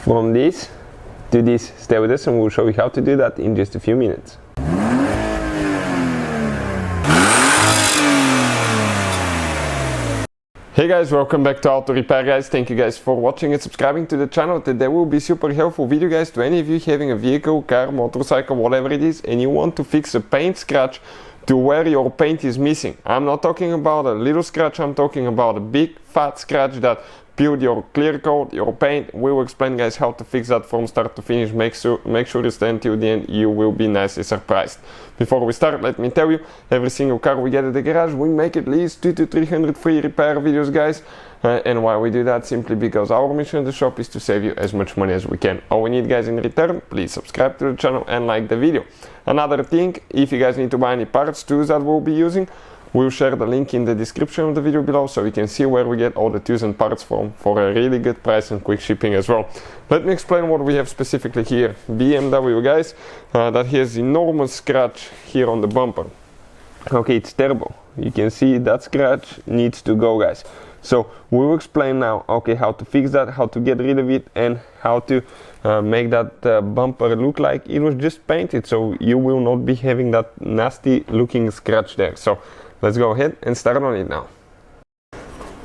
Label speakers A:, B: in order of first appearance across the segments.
A: from this to this. Stay with us and we'll show you how to do that in just a few minutes. Hey guys, welcome back to Auto Repair guys. Thank you guys for watching and subscribing to the channel. Today will be super helpful video guys to any of you having a vehicle, car, motorcycle, whatever it is, and you want to fix a paint scratch to where your paint is missing. I'm not talking about a little scratch, I'm talking about a big fat scratch that peeled your clear coat, your paint. We will explain guys how to fix that from start to finish. Make sure you stay until the end, you will be nicely surprised. Before we start, let me tell you, every single car we get at the garage, we make at least 200 to 300 free repair videos guys. And why we do that? Simply because our mission at the shop is to save you as much money as we can. All we need guys in return, please subscribe to the channel and like the video. Another thing, if you guys need to buy any parts, tools that we'll be using, we'll share the link in the description of the video below so you can see where we get all the tools and parts from for a really good price and quick shipping as well. Let me explain what we have specifically here. BMW guys, that has enormous scratch here on the bumper. Okay, it's terrible. You can see that scratch needs to go guys. So we will explain now, okay, how to fix that, how to get rid of it, and how to make that bumper look like it was just painted, so you will not be having that nasty looking scratch there. So let's go ahead and start on it now.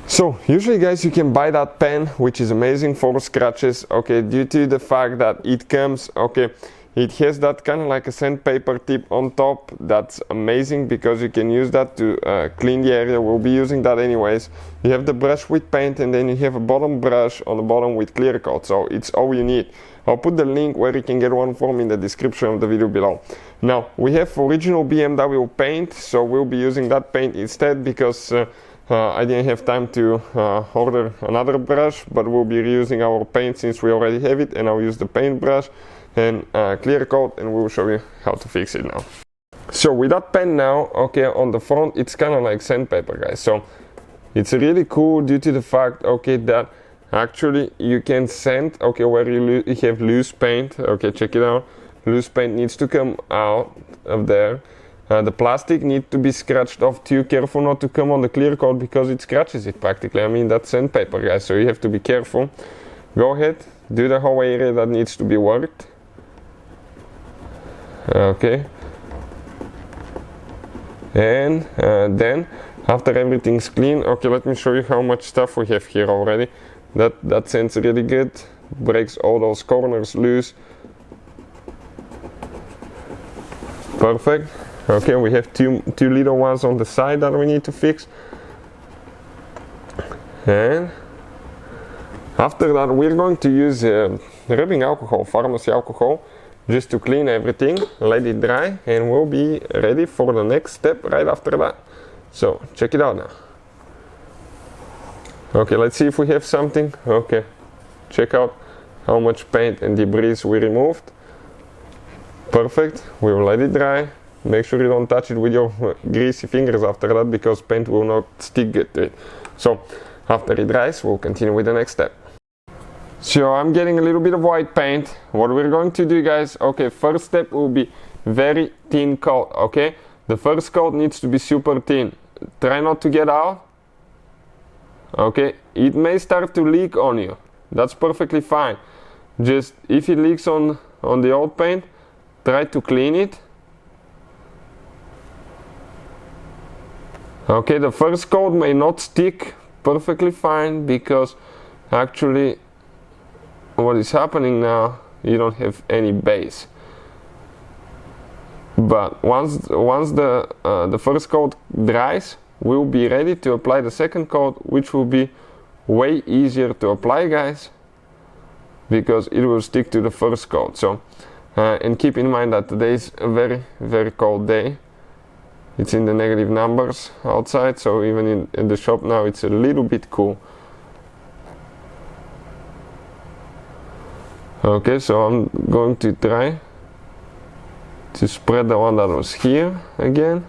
A: So usually guys, you can buy that pen, which is amazing for scratches, okay, due to the fact that it comes, okay, it has that kind of like a sandpaper tip on top. That's amazing because you can use that to clean the area. We'll be using that anyways. You have the brush with paint and then you have a bottom brush on the bottom with clear coat, so it's all you need. I'll put the link where you can get one from in the description of the video below. Now we have original BMW paint, so we'll be using that paint instead because I didn't have time to order another brush, but we'll be reusing our paint since we already have it, and I'll use the paint brush and clear coat, and we'll show you how to fix it now. So with that pen now, okay, on the front it's kind of like sandpaper guys, so it's really cool due to the fact, okay, that actually you can sand, okay, where you have loose paint, okay, check it out, loose paint needs to come out of there. The plastic needs to be scratched off too. Careful not to come on the clear coat because it scratches it practically. I mean, that's sandpaper guys, so you have to be careful. Go ahead, do the whole area that needs to be worked. Okay, and then after everything's clean, okay, let me show you how much stuff we have here already. That sand's really good, breaks all those corners loose. Perfect. Okay, we have two little ones on the side that we need to fix, and after that we're going to use rubbing alcohol, pharmacy alcohol, just to clean everything, let it dry, and we'll be ready for the next step right after that. So check it out now. Okay, let's see if we have something. Okay, check out how much paint and debris we removed. Perfect, we will let it dry. Make sure you don't touch it with your greasy fingers after that because paint will not stick good to it. So after it dries, we'll continue with the next step. So I'm getting a little bit of white paint. What we're going to do guys, okay, first step will be very thin coat, okay? The first coat needs to be super thin. Try not to get out, okay? It may start to leak on you, that's perfectly fine. Just if it leaks on the old paint, try to clean it. Okay, the first coat may not stick perfectly fine because actually what is happening now, you don't have any base. But once the first coat dries, we'll be ready to apply the second coat, which will be way easier to apply guys because it will stick to the first coat. So and keep in mind that today is a very cold day. It's in the negative numbers outside, so even in the shop now it's a little bit cool. Okay, so I'm going to try to spread the one that was here again.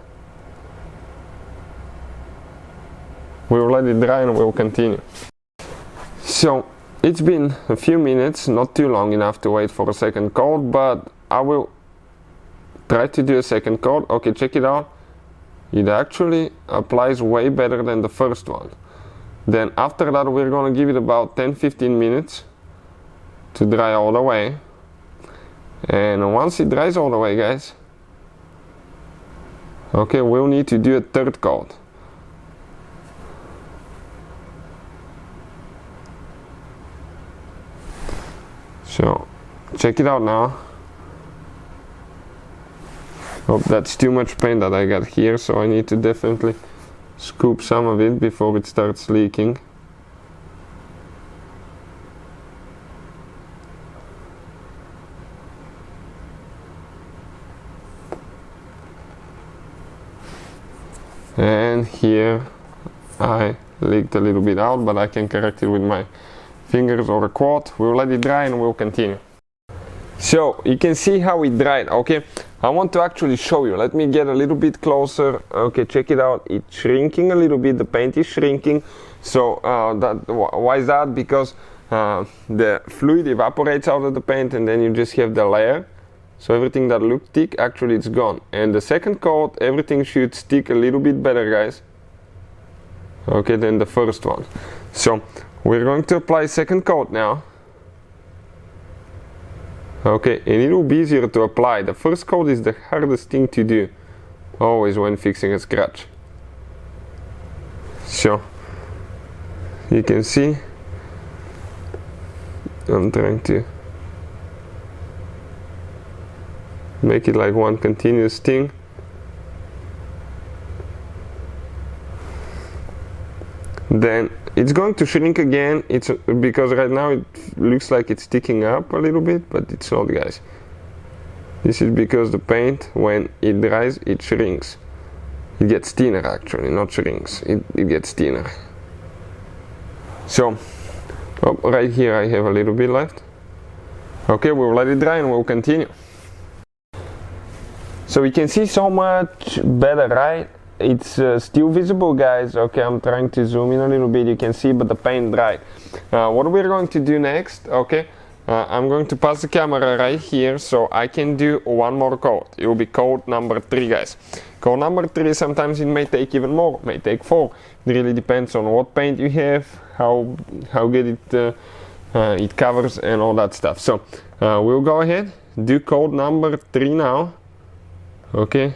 A: We will let it dry and we'll continue. So it's been a few minutes, not too long enough to wait for a second coat, but I will try to do a second coat. Okay, check it out. It actually applies way better than the first one. Then after that we're gonna give it about 10-15 minutes to dry all the way. And once it dries all the way, guys, okay, we'll need to do a third coat. So check it out now. Oh, that's too much paint that I got here, so I need to definitely scoop some of it before it starts leaking. And here I leaked a little bit out, but I can correct it with my fingers or a quart. We'll let it dry and we'll continue. So you can see how it dried. Okay, I want to actually show you. Let me get a little bit closer. Okay, check it out. It's shrinking a little bit. The paint is shrinking. So why is that? Because the fluid evaporates out of the paint, and then you just have the layer. So everything that looked thick, actually it's gone. And the second coat, everything should stick a little bit better, guys. Okay, than the first one. So we're going to apply second coat now. Okay, and it will be easier to apply. The first coat is the hardest thing to do, always when fixing a scratch. So you can see I'm trying to make it like one continuous thing. Then it's going to shrink again. It's because right now it looks like it's sticking up a little bit, but it's not, guys. This is because the paint, when it dries, it shrinks. It gets thinner, actually, not shrinks. It gets thinner. So right here I have a little bit left. Okay, we'll let it dry and we'll continue. So we can see so much better, right? It's still visible, guys. Okay, I'm trying to zoom in a little bit. You can see, but the paint dried. What we're going to do next, okay, I'm going to pass the camera right here so I can do one more coat. It will be coat number 3, guys. Coat number 3, sometimes it may take even more, may take 4. It really depends on what paint you have, how good it covers and all that stuff. So we'll go ahead, do coat number 3 now. Okay.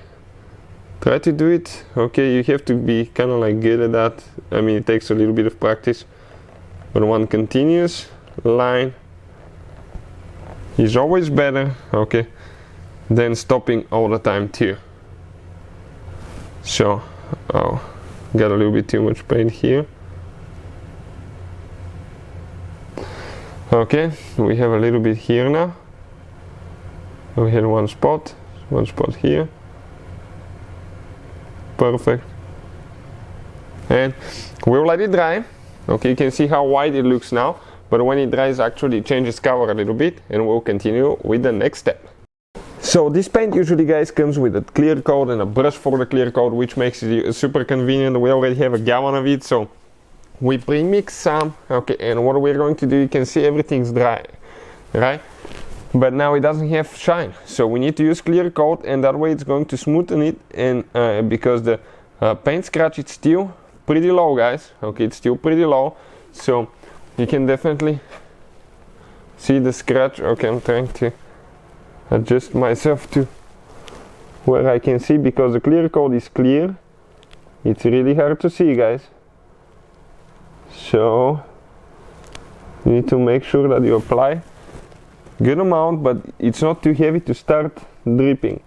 A: Try to do it. Okay, you have to be kind of like good at that. I mean, it takes a little bit of practice, but one continuous line is always better, okay, than stopping all the time too. So, oh, got a little bit too much paint here. Okay, we have a little bit here now. We had one spot here. Perfect. And we'll let it dry. Okay, you can see how white it looks now, but when it dries, actually it changes color a little bit, and we'll continue with the next step. So this paint usually, guys, comes with a clear coat and a brush for the clear coat, which makes it super convenient. We already have a gallon of it, so we pre-mix some. Okay, and what we're going to do, you can see everything's dry, right? But now it doesn't have shine, so we need to use clear coat, and that way it's going to smoothen it. And because the paint scratch is still pretty low, guys. Okay, it's still pretty low, so you can definitely see the scratch. Okay, I'm trying to adjust myself to where I can see, because the clear coat is clear. It's really hard to see, guys. So you need to make sure that you apply good amount, but it's not too heavy to start dripping.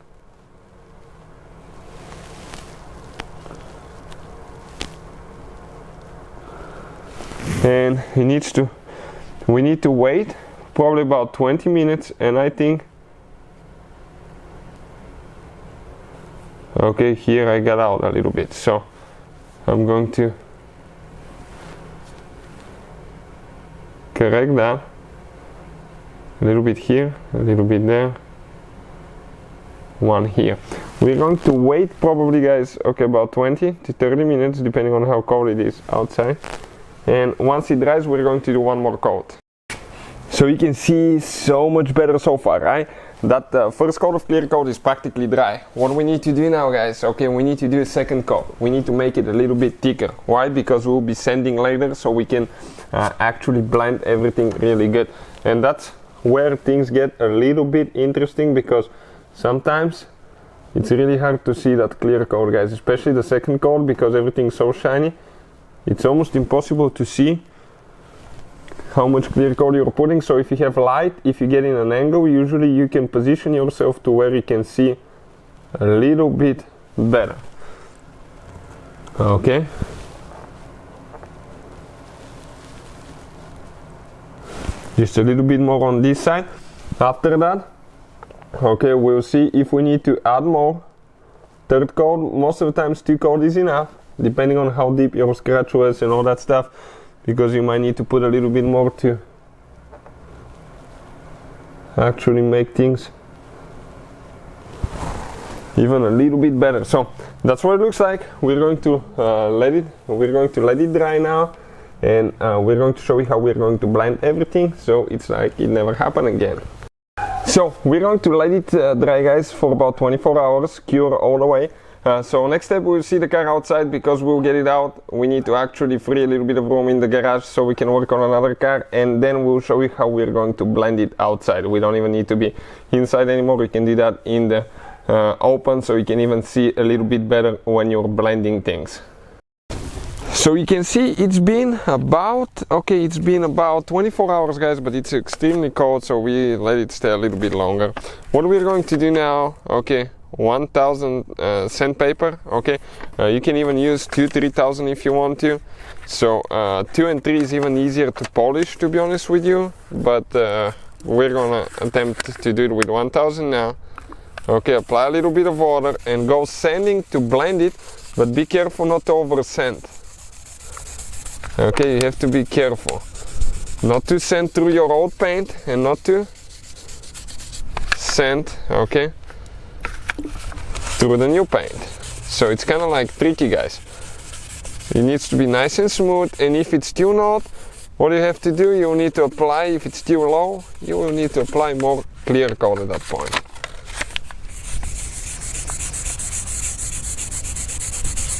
A: And we need to wait probably about 20 minutes, and I think, okay, here I got out a little bit, so I'm going to correct that. A little bit here, a little bit there, one here. We're going to wait probably, guys, okay, about 20 to 30 minutes depending on how cold it is outside. And once it dries, we're going to do one more coat. So you can see so much better so far, right? That first coat of clear coat is practically dry. What we need to do now, guys, okay, we need to do a second coat. We need to make it a little bit thicker. Why? Because we'll be sanding later, so we can actually blend everything really good. And that's where things get a little bit interesting, because sometimes it's really hard to see that clear coat, guys, especially the second coat, because everything's so shiny. It's almost impossible to see how much clear coat you're putting. So if you have light, if you get in an angle, usually you can position yourself to where you can see a little bit better. Okay. Just a little bit more on this side. After that, okay, we'll see if we need to add more. Third coat, most of the times 2 coat is enough, depending on how deep your scratch was and all that stuff, because you might need to put a little bit more to actually make things even a little bit better. So that's what it looks like. We're going to let it dry now, and we're going to show you how we're going to blend everything, so it's like it never happened again. So we're going to let it dry, guys, for about 24 hours, cure all the way. So next step, we'll see the car outside, because we'll get it out. We need to actually free a little bit of room in the garage so we can work on another car, and then we'll show you how we're going to blend it outside. We don't even need to be inside anymore. We can do that in the open, so you can even see a little bit better when you're blending things. So you can see it's been about 24 hours, guys, but it's extremely cold, so we let it stay a little bit longer. What we're going to do now, okay, 1000 sandpaper, okay, you can even use 2,000-3,000 if you want to. So 2 and 3 is even easier to polish, to be honest with you, but we're gonna attempt to do it with 1000 now. Okay, apply a little bit of water and go sanding to blend it, but be careful not to over sand. Okay, you have to be careful not to sand through your old paint and not to sand, okay, through the new paint. So it's kind of like tricky, guys. It needs to be nice and smooth, and if it's still not, what you have to do, you need to apply, if it's still low, you will need to apply more clear coat at that point.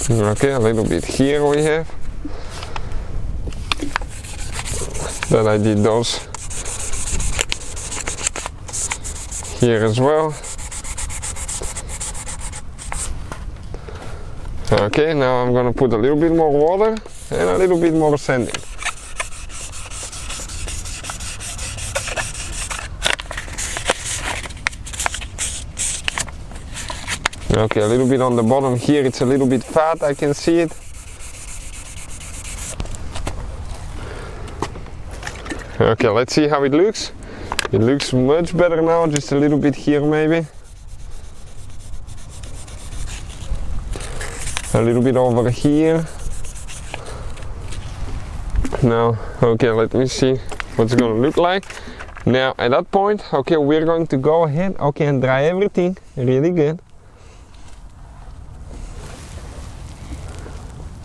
A: Okay, a little bit here we have. Then I did those here as well. Okay, now I'm gonna put a little bit more water and a little bit more sanding. Okay, a little bit on the bottom here, it's a little bit fat, I can see it. Okay, let's see how it looks. It looks much better now, just a little bit here maybe. A little bit over here. Now, okay, let me see what's it gonna look like. Now, at that point, okay, we're going to go ahead, okay, and dry everything really good.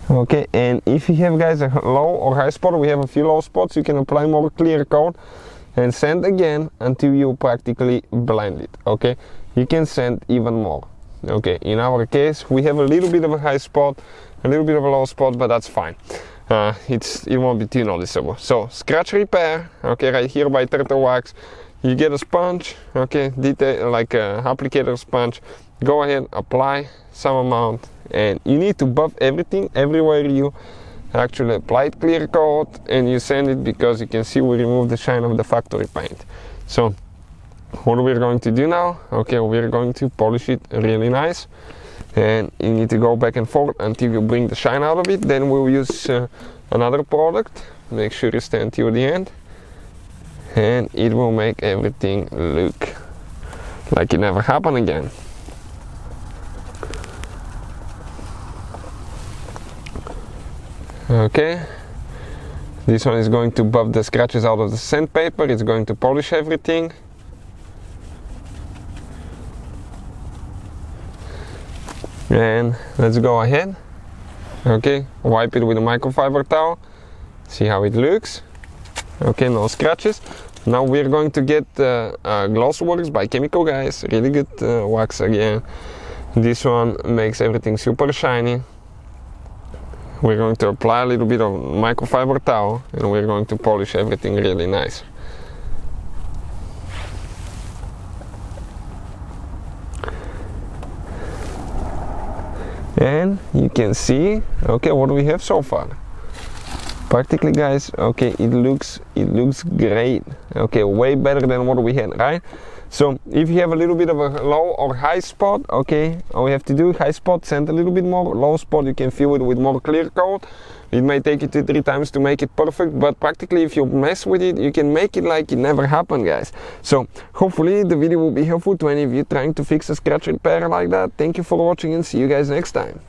A: Okay, and if you have, guys, a low or high spot, we have a few low spots, you can apply more clear coat and sand again until you practically blend it. Okay, you can sand even more. Okay, in our case, we have a little bit of a high spot, a little bit of a low spot, but that's fine. It won't be too noticeable. So, scratch repair, okay, right here by Turtle Wax, you get a sponge, okay, like a applicator sponge. Go ahead, apply some amount, and you need to buff everything everywhere you actually applied clear coat and you sand it, because you can see we remove the shine of the factory paint. So what we're going to do now, okay, we're going to polish it really nice, and you need to go back and forth until you bring the shine out of it. Then we'll use another product, make sure you stay until the end, and it will make everything look like it never happened again. Okay, this one is going to buff the scratches out of the sandpaper, it's going to polish everything. And let's go ahead, okay, wipe it with a microfiber towel, see how it looks. Okay, no scratches. Now we're going to get Glossworks by Chemical, guys, really good wax again. This one makes everything super shiny. We're going to apply a little bit of microfiber towel and we're going to polish everything really nice. can see, okay, what do we have so far? Practically, guys, okay, it looks great. Okay, way better than what we had, right? So if you have a little bit of a low or high spot, okay, all we have to do, high spot, send a little bit more, low spot you can fill it with more clear coat. It may take you 2-3 times to make it perfect, but practically if you mess with it, you can make it like it never happened, guys. So hopefully the video will be helpful to any of you trying to fix a scratch repair like that. Thank you for watching and see you guys next time.